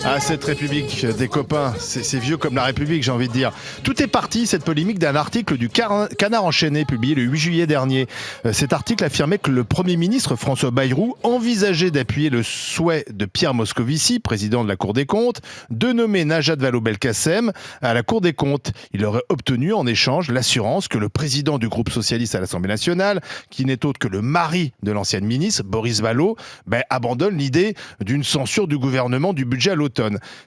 Ah, cette République des copains, c'est vieux comme la République, j'ai envie de dire. Tout est parti, cette polémique, d'un article du Canard enchaîné, publié le 8 juillet dernier. Cet article affirmait que le Premier ministre François Bayrou envisageait d'appuyer le souhait de Pierre Moscovici, président de la Cour des comptes, de nommer Najat Vallaud-Belkacem à la Cour des comptes. Il aurait obtenu en échange l'assurance que le président du groupe socialiste à l'Assemblée nationale, qui n'est autre que le mari de l'ancienne ministre, Boris Vallaud, abandonne l'idée d'une censure du gouvernement du budget à l'automne.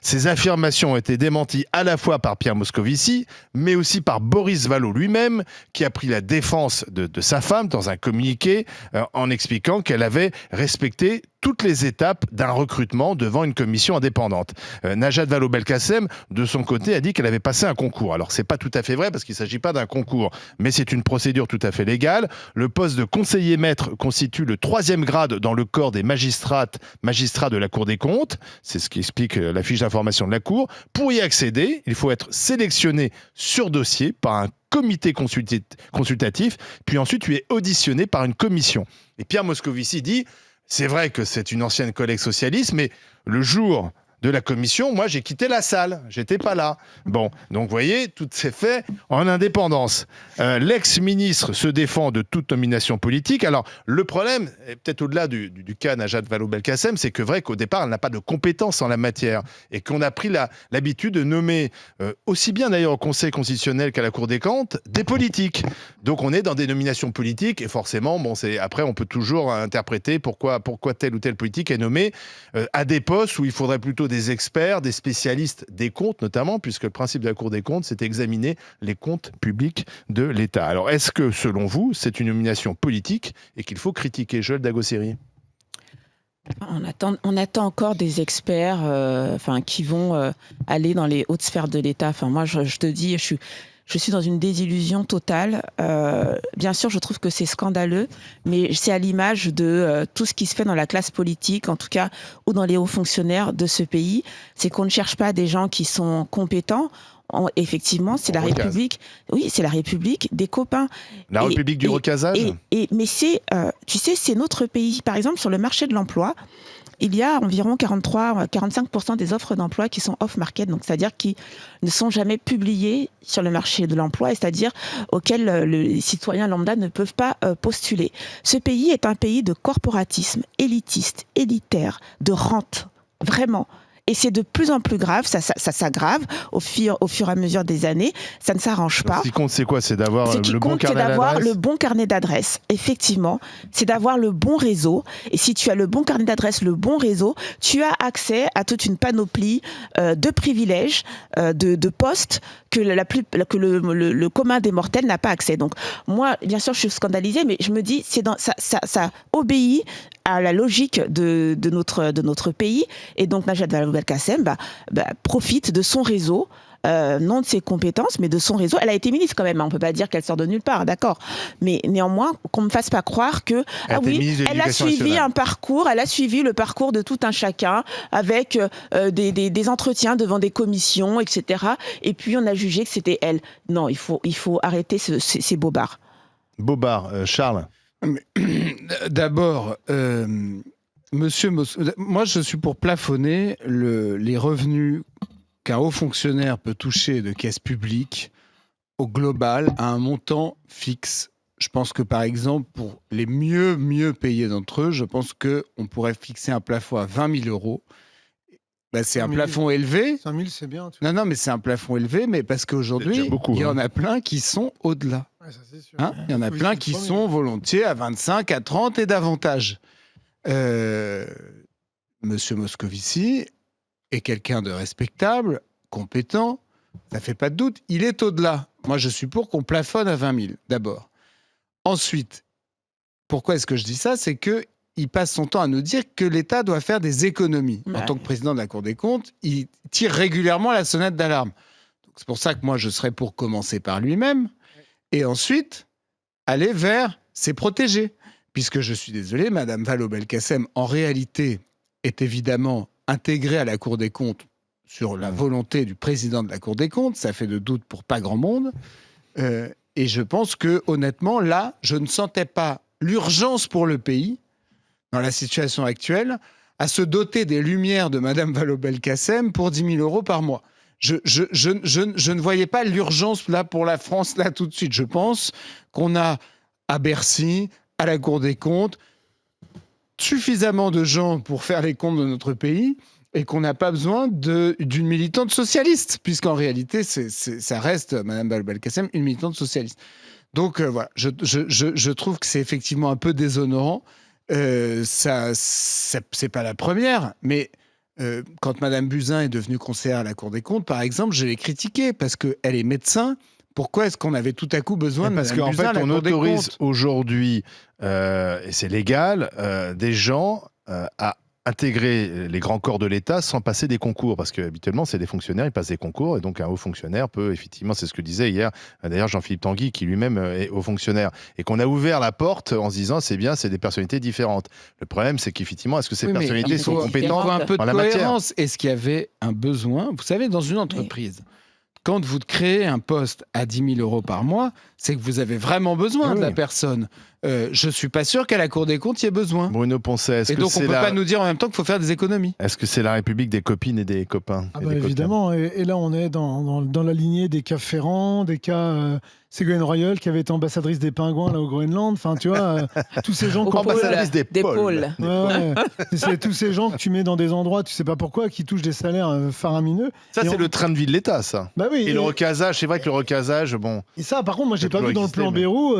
Ces affirmations ont été démenties à la fois par Pierre Moscovici, mais aussi par Boris Vallaud lui-même, qui a pris la défense de sa femme dans un communiqué en expliquant qu'elle avait respecté toutes les étapes d'un recrutement devant une commission indépendante. Najat Vallaud-Belkacem, de son côté, a dit qu'elle avait passé un concours. Alors, c'est pas tout à fait vrai parce qu'il ne s'agit pas d'un concours, mais c'est une procédure tout à fait légale. Le poste de conseiller maître constitue le 3e grade dans le corps des magistrats de la Cour des comptes. C'est ce qui explique la fiche d'information de la Cour. Pour y accéder, il faut être sélectionné sur dossier par un comité consultatif, puis ensuite tu es auditionné par une commission. Et Pierre Moscovici dit: c'est vrai que c'est une ancienne collègue socialiste, mais le jour de la commission, moi, j'ai quitté la salle. J'étais pas là. Bon, donc, vous voyez, tout s'est fait en indépendance. L'ex-ministre se défend de toute nomination politique. Alors, le problème, et peut-être au-delà du cas Najat Vallaud-Belkacem, c'est que vrai qu'au départ, elle n'a pas de compétences en la matière et qu'on a pris l'habitude de nommer, aussi bien d'ailleurs au Conseil constitutionnel qu'à la Cour des comptes, des politiques. Donc, on est dans des nominations politiques et forcément, après, on peut toujours interpréter pourquoi telle ou telle politique est nommée à des postes où il faudrait plutôt des experts, des spécialistes des comptes notamment, puisque le principe de la Cour des comptes, c'est d'examiner les comptes publics de l'État. Alors, est-ce que, selon vous, c'est une nomination politique et qu'il faut critiquer? Joël Dagosseri. On attend encore des experts qui vont aller dans les hautes sphères de l'État. Moi, je te dis, je suis dans une désillusion totale. Bien sûr, je trouve que c'est scandaleux, mais c'est à l'image de tout ce qui se fait dans la classe politique, en tout cas, ou dans les hauts fonctionnaires de ce pays. C'est qu'on ne cherche pas des gens qui sont compétents. Effectivement, c'est la République. Oui, c'est la République des copains. La République du recasage. Mais c'est, tu sais, c'est notre pays. Par exemple, sur le marché de l'emploi, il y a environ 43-45% des offres d'emploi qui sont off-market, donc c'est-à-dire qui ne sont jamais publiées sur le marché de l'emploi, et c'est-à-dire auxquelles les citoyens lambda ne peuvent pas postuler. Ce pays est un pays de corporatisme élitiste, élitaire, de rente, vraiment. Et c'est de plus en plus grave, ça s'aggrave au fur et à mesure des années, ça ne s'arrange pas. Ce qui compte, c'est quoi? C'est d'avoir le bon carnet d'adresses. C'est d'avoir le bon carnet d'adresses, effectivement. C'est d'avoir le bon réseau. Et si tu as le bon carnet d'adresses, le bon réseau, tu as accès à toute une panoplie de privilèges, de postes que le commun des mortels n'a pas accès. Donc moi, bien sûr, je suis scandalisée, mais je me dis, ça obéit à la logique de notre pays. Et donc Najat Vallaud-Belkacem profite de son réseau, non de ses compétences, mais de son réseau. Elle a été ministre quand même, on ne peut pas dire qu'elle sort de nulle part, d'accord. Mais néanmoins, qu'on ne me fasse pas croire que elle a suivi un parcours, elle a suivi le parcours de tout un chacun, avec des entretiens devant des commissions, etc. Et puis on a jugé que c'était elle. Non, il faut arrêter ces bobards. Charles. D'abord, moi je suis pour plafonner les revenus qu'un haut fonctionnaire peut toucher de caisse publique au global à un montant fixe. Je pense que par exemple, pour les mieux payés d'entre eux, je pense qu'on pourrait fixer un plafond à 20 000 euros. C'est un plafond élevé. 5 000, c'est bien. Non, mais c'est un plafond élevé, mais parce qu'aujourd'hui, il y en a plein qui sont au-delà. Ouais, ça, c'est sûr. Il y en a plein qui sont volontiers à 25, à 30 et davantage. Monsieur Moscovici est quelqu'un de respectable, compétent, ça fait pas de doute. Il est au-delà. Moi, je suis pour qu'on plafonne à 20 000, d'abord. Ensuite, pourquoi est-ce que je dis ça? C'est qu'il passe son temps à nous dire que l'État doit faire des économies. En tant que président de la Cour des comptes, il tire régulièrement la sonnette d'alarme. C'est pour ça que moi, je serais pour commencer par lui-même et ensuite aller vers ses protégés. Puisque je suis désolé, Madame Vallaud-Belkacem, en réalité, est évidemment intégrée à la Cour des comptes sur la volonté du président de la Cour des comptes. Ça fait de doute pour pas grand monde. Et je pense que, honnêtement, là, je ne sentais pas l'urgence pour le pays, dans la situation actuelle, à se doter des lumières de Madame Vallaud-Belkacem pour 10 000 euros par mois. Je ne voyais pas l'urgence là pour la France là tout de suite. Je pense qu'on a à Bercy, à la Cour des comptes, suffisamment de gens pour faire les comptes de notre pays et qu'on n'a pas besoin d'une militante socialiste, puisqu'en réalité, ça reste, Mme Vallaud-Belkacem, une militante socialiste. Donc voilà, je trouve que c'est effectivement un peu déshonorant. C'est pas la première, mais quand Mme Buzyn est devenue conseillère à la Cour des comptes, par exemple, je l'ai critiquée parce qu'elle est médecin. Pourquoi est-ce qu'on avait tout à coup besoin de Mme Buzyn à la Cour des comptes ? Parce qu'en fait, on autorise aujourd'hui, et c'est légal, des gens à intégrer les grands corps de l'État sans passer des concours. Parce qu'habituellement, c'est des fonctionnaires, ils passent des concours, et donc un haut fonctionnaire peut, effectivement, c'est ce que disait hier, d'ailleurs, Jean-Philippe Tanguy, qui lui-même est haut fonctionnaire. Et qu'on a ouvert la porte en se disant, c'est bien, c'est des personnalités différentes. Le problème, c'est qu'effectivement, est-ce que ces personnalités sont compétentes un peu de en la matière ? cohérence. Est-ce qu'il y avait un besoin ? Vous savez, dans une entreprise, quand vous créez un poste à 10 000 euros par mois, c'est que vous avez vraiment besoin de la personne. Je ne suis pas sûr qu'à la Cour des comptes, il y ait besoin. Bruno Poncet, est-ce et que donc, on ne peut pas nous dire en même temps qu'il faut faire des économies. Est-ce que c'est la République des copines et des copains ? Évidemment. Et là, on est dans la lignée des cas Ferrand, des cas Ségolène Royal, qui avait été ambassadrice des pingouins là, au Groenland. Enfin, tu vois, tous ces gens... ambassadrice des pôles. C'est tous ces gens que tu mets dans des endroits, tu sais pas pourquoi, qui touchent des salaires faramineux. Ça, c'est le train de vie de l'État, ça. Bah oui. Et le recasage, c'est vrai que le recasage, bon... Et ça, par contre, moi, j'ai pas vu dans le plan Bayrou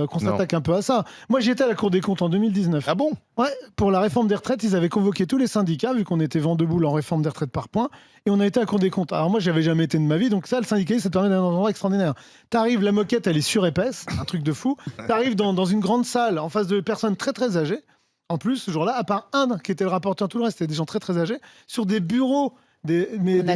qu'on s'attaque un peu à ça. Moi, j'y étais à la Cour des comptes en 2019. Ah bon ? Ouais, pour la réforme des retraites, ils avaient convoqué tous les syndicats, vu qu'on était vent debout en réforme des retraites par points, et on a été à la Cour des comptes. Alors moi, j'avais jamais été de ma vie, donc ça, le syndicalisme, ça te permet d'aller dans un endroit extraordinaire. T'arrives, la moquette, elle est surépaisse, un truc de fou. T'arrives dans une grande salle, en face de personnes très très âgées. En plus, ce jour-là, à part un qui était le rapporteur, tout le reste, c'était des gens très très âgés, sur des bureaux, des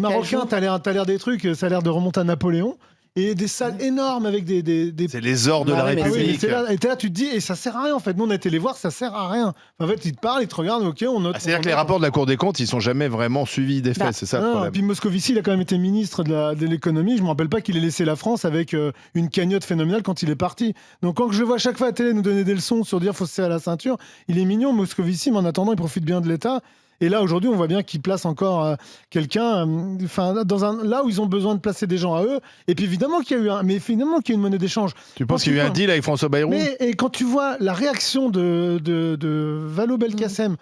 Marocains, t'as l'air des trucs, ça a l'air de remonter à Napoléon. Et des salles énormes avec des... C'est les ors de la République. Et là, tu te dis, et ça sert à rien en fait. Nous, on a été les voir, ça sert à rien. En fait, ils te parlent, ils te regardent, ok, on note. C'est-à-dire que les rapports de la Cour des comptes, ils sont jamais vraiment suivis des faits, c'est ça le problème. Et puis Moscovici, il a quand même été ministre de l'économie. Je me rappelle pas qu'il ait laissé la France avec une cagnotte phénoménale quand il est parti. Donc quand je vois à chaque fois à la télé nous donner des leçons sur dire faut se serrer la ceinture, il est mignon Moscovici, mais en attendant, il profite bien de l'État. Et là, aujourd'hui, on voit bien qu'ils placent encore quelqu'un là où ils ont besoin de placer des gens à eux. Et puis évidemment qu'il y a eu une monnaie d'échange. Tu penses qu'il y a eu un deal avec François Bayrou ? Et quand tu vois la réaction de Vallaud-Belkacem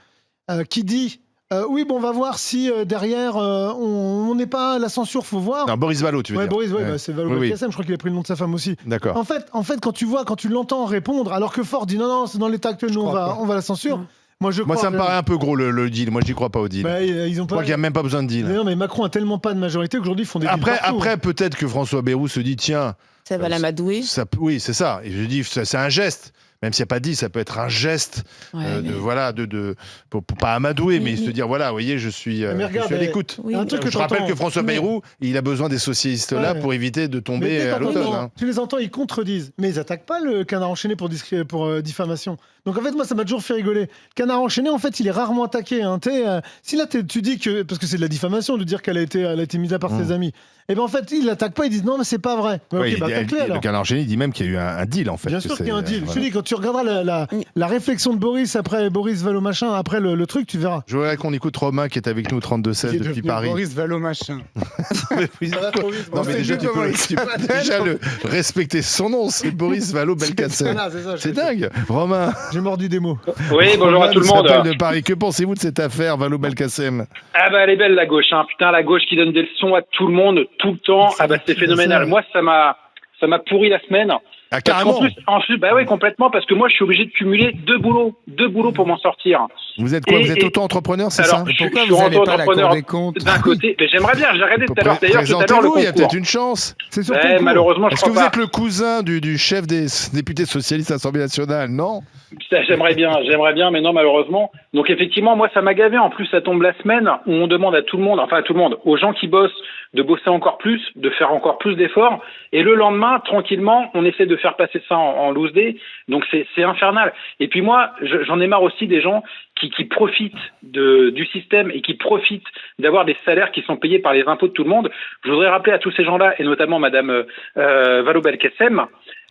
qui dit oui, bon, on va voir si derrière on n'est pas la censure, faut voir. Non, Boris Vallaud, tu veux dire. Boris, c'est Vallaud-Belkacem, je crois qu'il a pris le nom de sa femme aussi. D'accord. En fait, quand tu l'entends répondre, alors que Ford dit non, c'est dans l'état actuel, nous on va la censure. Moi, ça me paraît un peu gros le deal. Moi, j'y crois pas au deal. Je crois qu'il n'y a même pas besoin de deal. Mais non, mais Macron a tellement pas de majorité qu'aujourd'hui, ils font des deals partout. Après, peut-être que François Bayrou se dit tiens. Ça va l'amadouer. Oui, c'est ça. Et je dis, c'est un geste. Même s'il n'y a pas dit, ça peut être un geste pour pas amadouer, mais se dire voilà, vous voyez, je suis à l'écoute. Oui. Je rappelle que François Bayrou, il a besoin des socialistes là pour éviter de tomber à l'automne. Tu les entends, ils contredisent, mais ils attaquent pas le Canard enchaîné pour diffamation. Donc en fait, moi, ça m'a toujours fait rigoler. Le Canard enchaîné, en fait, il est rarement attaqué. Si là, tu dis que parce que c'est de la diffamation de dire qu'elle a été mise à part ses amis. Et bien en fait, ils l'attaquent pas, ils disent non, mais c'est pas vrai. Le Canard enchaîné, il dit même qu'il y a eu un deal en fait. Bien sûr qu'il y a un deal. Je te dis, quand tu regarderas la réflexion de Boris après Boris Vallaud machin, après le truc, tu verras. Je voudrais qu'on écoute Romain qui est avec nous 32-16 depuis Paris. Boris Vallaud machin. Non mais déjà tu peux déjà respecter son nom, c'est Boris Vallaud-Belkacem. C'est dingue. Romain. J'ai mordu des mots. Oui, bonjour à tout le monde. De Paris. Que pensez-vous de cette affaire Vallaud-Belkacem ? Ah bah elle est belle la gauche, hein. Putain, la gauche qui donne des leçons à tout le monde, tout le temps. Ah bah c'est phénoménal. Moi ça m'a pourri la semaine. Ah carrément. En plus, bah oui, complètement, parce que moi je suis obligé de cumuler deux boulots pour m'en sortir. Vous êtes quoi ? Vous êtes auto-entrepreneur, c'est ça ? Pourquoi vous n'allez pas à la Cour des comptes ? D'un côté, mais j'aimerais bien, j'ai regardé tout à l'heure d'ailleurs, tout à l'heure le concours. Il y a peut-être une chance. C'est surtout malheureusement, je crois pas. Est-ce que vous êtes le cousin du chef des députés socialistes à l'Assemblée nationale ? Non ? J'aimerais bien, mais non, malheureusement. Donc effectivement, moi ça m'a gavé. En plus, ça tombe la semaine où on demande à tout le monde, aux gens qui bossent, de bosser encore plus, de faire encore plus d'efforts. Et le lendemain, tranquillement, on essaie de faire passer ça en loose day. Donc c'est infernal. Et puis moi, j'en ai marre aussi des gens qui profitent du système et qui profitent d'avoir des salaires qui sont payés par les impôts de tout le monde. Je voudrais rappeler à tous ces gens-là, et notamment Madame Vallaud-Belkacem,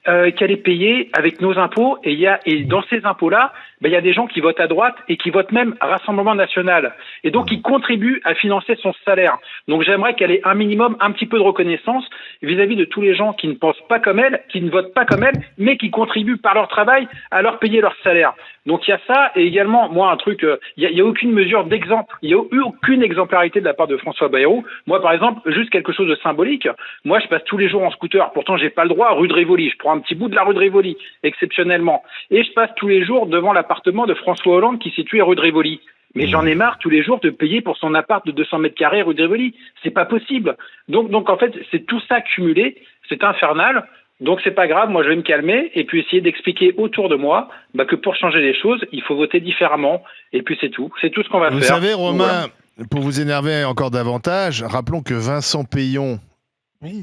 qu'elle est payée avec nos impôts, et dans ces impôts-là, il y a des gens qui votent à droite et qui votent même Rassemblement National, et donc ils contribuent à financer son salaire. Donc j'aimerais qu'elle ait un minimum, un petit peu de reconnaissance vis-à-vis de tous les gens qui ne pensent pas comme elle, qui ne votent pas comme elle, mais qui contribuent par leur travail à leur payer leur salaire. Donc il y a ça, et également, moi, un truc, il y a aucune mesure d'exemple, il y a eu aucune exemplarité de la part de François Bayrou. Moi, par exemple, juste quelque chose de symbolique, moi, je passe tous les jours en scooter, pourtant, j'ai pas le droit, rue de Rivoli, je prends un petit bout de la rue de Rivoli, exceptionnellement, et je passe tous les jours devant l'appartement de François Hollande qui est situé rue de Rivoli. Mais j'en ai marre tous les jours de payer pour son appart de 200 mètres carrés rue de Rivoli. C'est pas possible. Donc en fait, c'est tout ça cumulé, c'est infernal. Donc c'est pas grave, moi je vais me calmer et puis essayer d'expliquer autour de moi que pour changer les choses, il faut voter différemment. Et puis c'est tout ce qu'on va faire. Vous savez, Romain, voilà. pour vous énerver encore davantage, rappelons que Vincent Payon,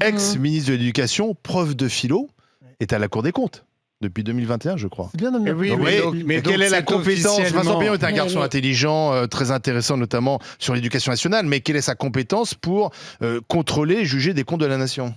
ex-ministre de l'Éducation, prof de philo, est à la Cour des comptes. Depuis 2021, je crois. C'est bien de me Oui, le mais Quelle est la compétence? Vincent Payon est un Mais- garçon intelligent, très intéressant, notamment sur l'éducation nationale, mais quelle est sa compétence pour contrôler et juger des comptes de la nation?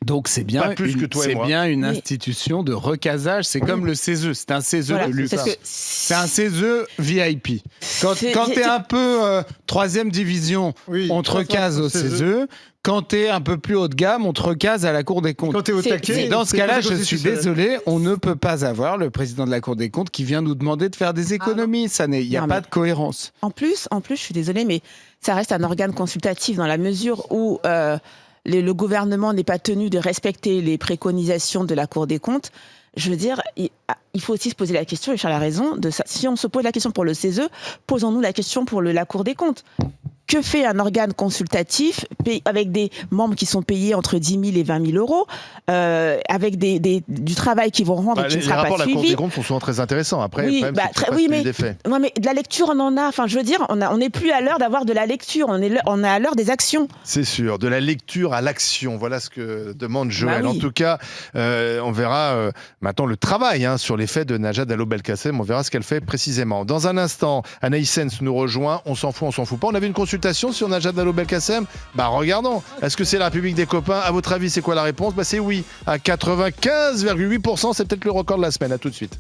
Donc c'est bien, Pas plus que toi et moi. une Mais- institution de recasage. C'est comme le CESE. C'est un CESE Voilà, de luxe. parce que C'est un CESE VIP. Quand c'est- t'es un peu troisième division, Oui, on te ça, recase au CESE. CESE. Quand t'es un peu plus haut de gamme, on te recase à la Cour des comptes. Quand t'es au C'est- taquet. c'est- Dans ce c'est cas-là, Conseil je suis constitutionnel. désolé, on ne peut pas avoir le président de la Cour des comptes qui vient nous demander de faire des économies. Il n'y a Non, pas mais- de cohérence. En plus, je suis désolée, mais ça reste un organe consultatif dans la mesure où le gouvernement n'est pas tenu de respecter les préconisations de la Cour des comptes. Je veux dire, il faut aussi se poser la question, et Charles a raison, de ça. Si on se pose la question pour le CESE, posons-nous la question pour la Cour des comptes. Que fait un organe consultatif avec des membres qui sont payés entre 10 000 et 20 000 euros, avec du travail qu'ils vont rendre et qui ne Les sera rapports de pas la Cour des suivi? comptes sont souvent très intéressants. Après, Oui, le problème, c'est que c'est pas oui, celui mais des faits. non, mais de la lecture, on en a. Enfin, je veux dire, on n'est plus à l'heure d'avoir de la lecture. On est à l'heure des actions. C'est sûr, de la lecture à l'action, voilà ce que demande Joël. Bah oui. En tout cas, on verra maintenant le travail sur les faits de Najat Vallaud-Belkacem, on verra ce qu'elle fait précisément. Dans un instant, Anaïs Sens nous rejoint, on s'en fout pas. On avait une consultation sur Najat Vallaud-Belkacem, regardons, est-ce que c'est la République des copains? À votre avis, c'est quoi la réponse? C'est oui, à 95,8%, c'est peut-être le record de la semaine, à tout de suite.